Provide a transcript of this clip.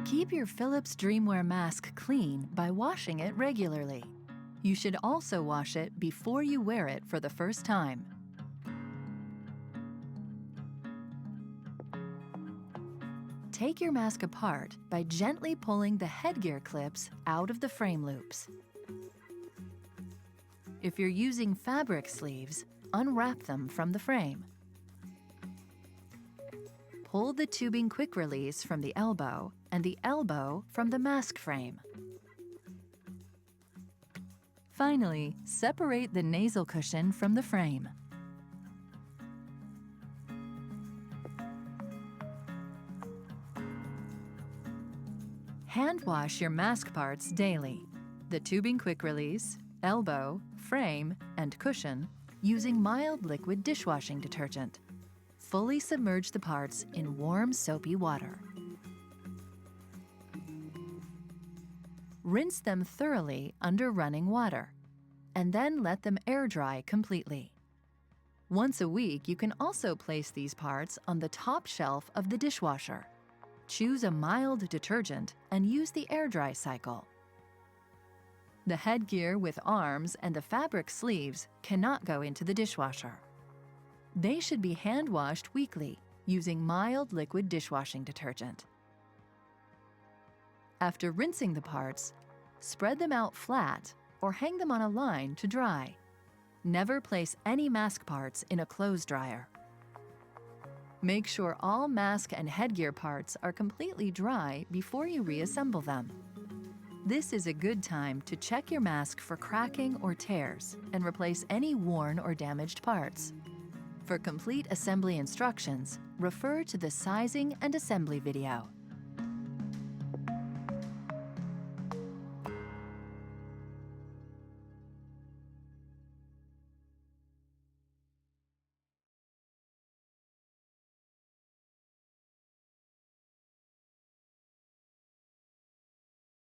Keep your Philips Dreamwear mask clean by washing it regularly. You should also wash it before you wear it for the first time. Take your mask apart by gently pulling the headgear clips out of the frame loops. If you're using fabric sleeves, unwrap them from the frame. Pull the tubing quick release from the elbow and the elbow from the mask frame. Finally, separate the nasal cushion from the frame. Hand wash your mask parts daily. The tubing quick release, elbow, frame, and cushion using mild liquid dishwashing detergent. Fully submerge the parts in warm, soapy water. Rinse them thoroughly under running water, and then let them air dry completely. Once a week, you can also place these parts on the top shelf of the dishwasher. Choose a mild detergent and use the air dry cycle. The headgear with arms and the fabric sleeves cannot go into the dishwasher. They should be hand washed weekly using mild liquid dishwashing detergent. After rinsing the parts, spread them out flat or hang them on a line to dry. Never place any mask parts in a clothes dryer. Make sure all mask and headgear parts are completely dry before you reassemble them. This is a good time to check your mask for cracking or tears and replace any worn or damaged parts. For complete assembly instructions, refer to the sizing and assembly video.